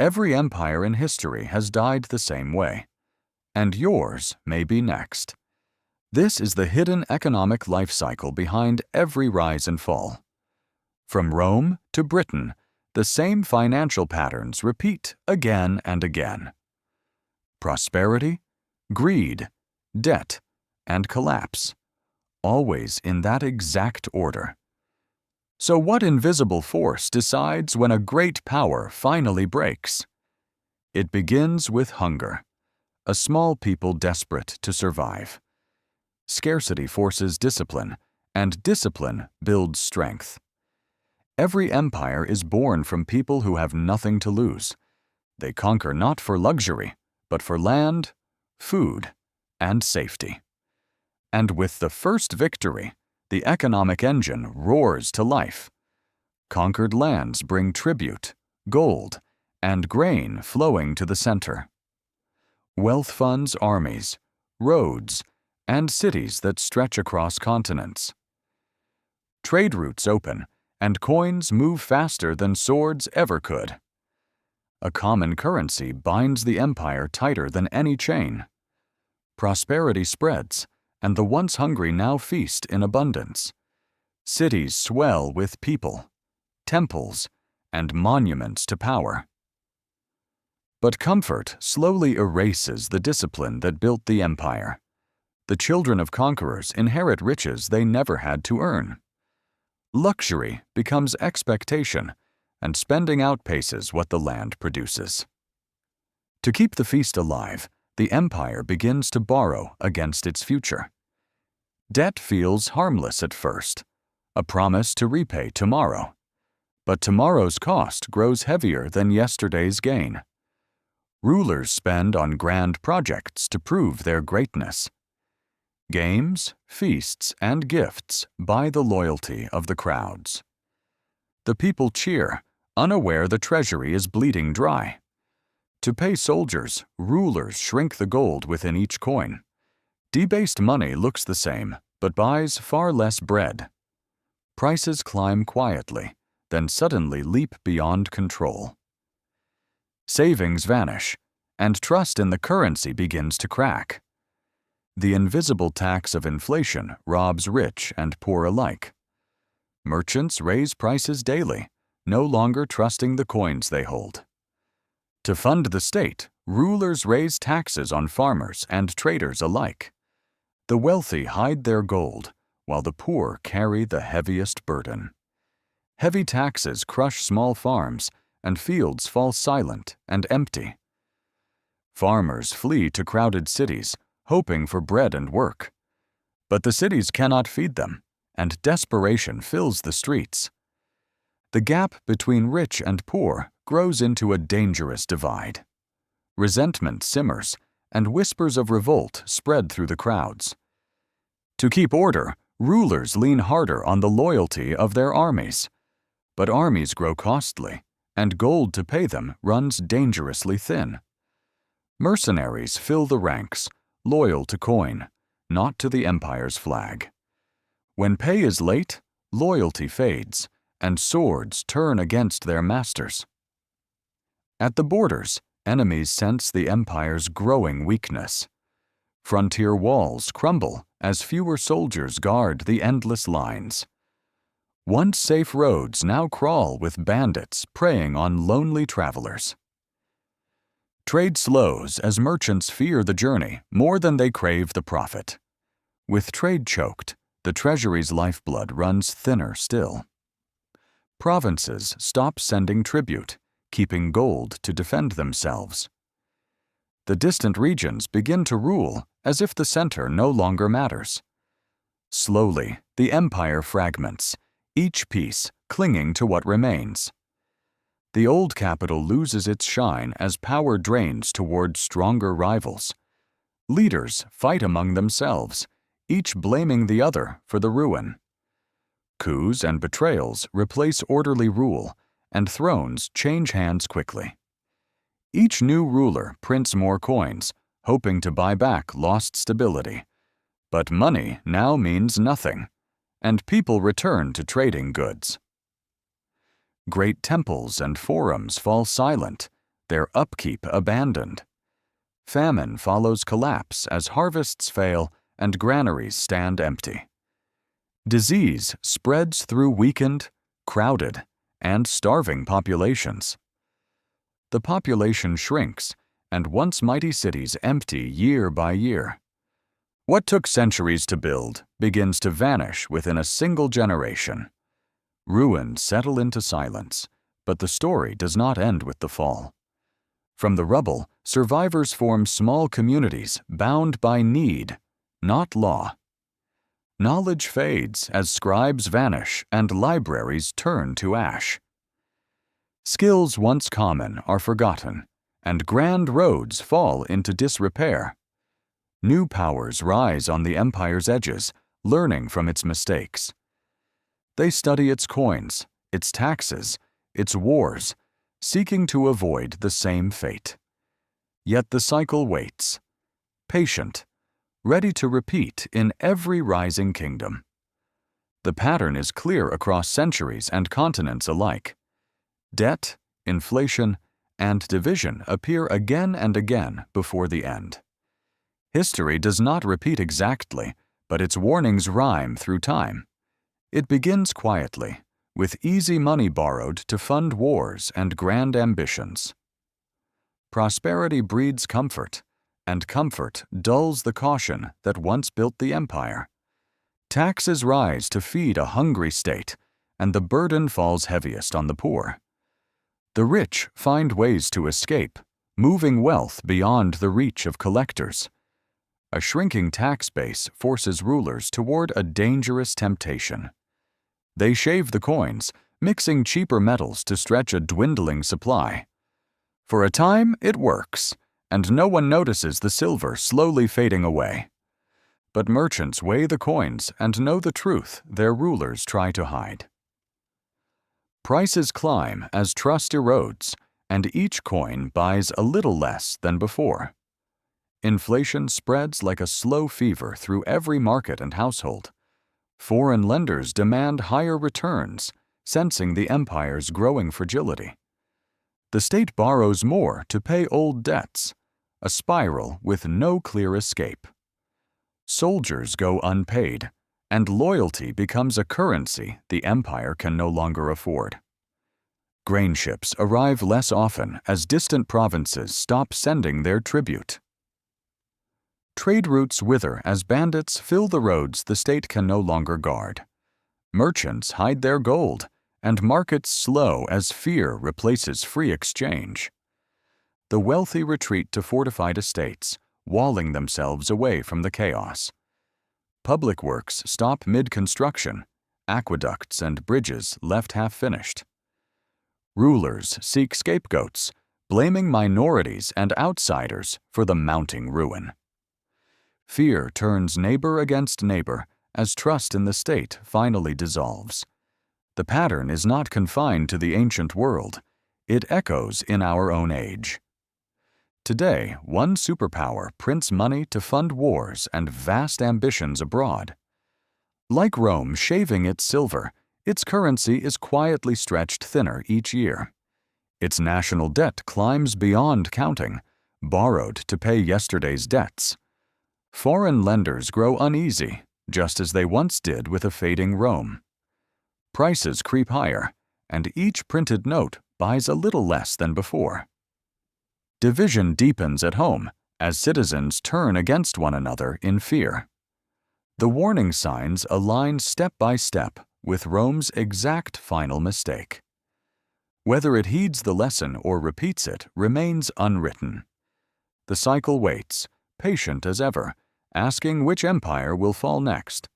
Every empire in history has died the same way, and yours may be next. This is the hidden economic life cycle behind every rise and fall. From Rome to Britain, the same financial patterns repeat again and again. Prosperity, greed, debt, and collapse, always in that exact order. So what invisible force decides when a great power finally breaks? It begins with hunger, a small people desperate to survive. Scarcity forces discipline, and discipline builds strength. Every empire is born from people who have nothing to lose. They conquer not for luxury, but for land, food, and safety. And with the first victory, the economic engine roars to life. Conquered lands bring tribute, gold, and grain flowing to the center. Wealth funds armies, roads, and cities that stretch across continents. Trade routes open, and coins move faster than swords ever could. A common currency binds the empire tighter than any chain. Prosperity spreads, and the once hungry now feast in abundance. Cities swell with people, temples, and monuments to power. But comfort slowly erases the discipline that built the empire. The children of conquerors inherit riches they never had to earn. Luxury becomes expectation, and spending outpaces what the land produces. To keep the feast alive, the empire begins to borrow against its future. Debt feels harmless at first, a promise to repay tomorrow. But tomorrow's cost grows heavier than yesterday's gain. Rulers spend on grand projects to prove their greatness. Games, feasts, and gifts buy the loyalty of the crowds. The people cheer, unaware the treasury is bleeding dry. To pay soldiers, rulers shrink the gold within each coin. Debased money looks the same, but buys far less bread. Prices climb quietly, then suddenly leap beyond control. Savings vanish, and trust in the currency begins to crack. The invisible tax of inflation robs rich and poor alike. Merchants raise prices daily, no longer trusting the coins they hold. To fund the state, rulers raise taxes on farmers and traders alike. The wealthy hide their gold, while the poor carry the heaviest burden. Heavy taxes crush small farms, and fields fall silent and empty. Farmers flee to crowded cities, hoping for bread and work. But the cities cannot feed them, and desperation fills the streets. The gap between rich and poor grows into a dangerous divide. Resentment simmers, and whispers of revolt spread through the crowds. To keep order, rulers lean harder on the loyalty of their armies. But armies grow costly, and gold to pay them runs dangerously thin. Mercenaries fill the ranks, loyal to coin, not to the empire's flag. When pay is late, loyalty fades, and swords turn against their masters. At the borders, enemies sense the empire's growing weakness. Frontier walls crumble as fewer soldiers guard the endless lines. Once safe roads now crawl with bandits preying on lonely travelers. Trade slows as merchants fear the journey more than they crave the profit. With trade choked, the treasury's lifeblood runs thinner still. Provinces stop sending tribute, keeping gold to defend themselves. The distant regions begin to rule as if the center no longer matters. Slowly, the empire fragments, each piece clinging to what remains. The old capital loses its shine as power drains toward stronger rivals. Leaders fight among themselves, each blaming the other for the ruin. Coups and betrayals replace orderly rule, and thrones change hands quickly. Each new ruler prints more coins, hoping to buy back lost stability. But money now means nothing, and people return to trading goods. Great temples and forums fall silent, their upkeep abandoned. Famine follows collapse as harvests fail and granaries stand empty. Disease spreads through weakened, crowded, and starving populations. The population shrinks, and once mighty cities empty year by year. What took centuries to build begins to vanish within a single generation. Ruins settle into silence, but the story does not end with the fall. From the rubble, survivors form small communities bound by need, not law. Knowledge fades as scribes vanish and libraries turn to ash. Skills once common are forgotten, and grand roads fall into disrepair. New powers rise on the empire's edges, learning from its mistakes. They study its coins, its taxes, its wars, seeking to avoid the same fate. Yet the cycle waits, patient, ready to repeat in every rising kingdom. The pattern is clear across centuries and continents alike. Debt, inflation, and division appear again and again before the end. History does not repeat exactly, but its warnings rhyme through time. It begins quietly, with easy money borrowed to fund wars and grand ambitions. Prosperity breeds comfort, and comfort dulls the caution that once built the empire. Taxes rise to feed a hungry state, and the burden falls heaviest on the poor. The rich find ways to escape, moving wealth beyond the reach of collectors. A shrinking tax base forces rulers toward a dangerous temptation. They shave the coins, mixing cheaper metals to stretch a dwindling supply. For a time, it works, and no one notices the silver slowly fading away. But merchants weigh the coins and know the truth their rulers try to hide. Prices climb as trust erodes, and each coin buys a little less than before. Inflation spreads like a slow fever through every market and household. Foreign lenders demand higher returns, sensing the empire's growing fragility. The state borrows more to pay old debts, a spiral with no clear escape. Soldiers go unpaid, and loyalty becomes a currency the empire can no longer afford. Grain ships arrive less often as distant provinces stop sending their tribute. Trade routes wither as bandits fill the roads the state can no longer guard. Merchants hide their gold, and markets slow as fear replaces free exchange. The wealthy retreat to fortified estates, walling themselves away from the chaos. Public works stop mid-construction, aqueducts and bridges left half-finished. Rulers seek scapegoats, blaming minorities and outsiders for the mounting ruin. Fear turns neighbor against neighbor as trust in the state finally dissolves. The pattern is not confined to the ancient world. It echoes in our own age. Today, one superpower prints money to fund wars and vast ambitions abroad. Like Rome shaving its silver, its currency is quietly stretched thinner each year. Its national debt climbs beyond counting, borrowed to pay yesterday's debts. Foreign lenders grow uneasy, just as they once did with a fading Rome. Prices creep higher, and each printed note buys a little less than before. Division deepens at home as citizens turn against one another in fear. The warning signs align step by step with Rome's exact final mistake. Whether it heeds the lesson or repeats it remains unwritten. The cycle waits, patient as ever, asking which empire will fall next.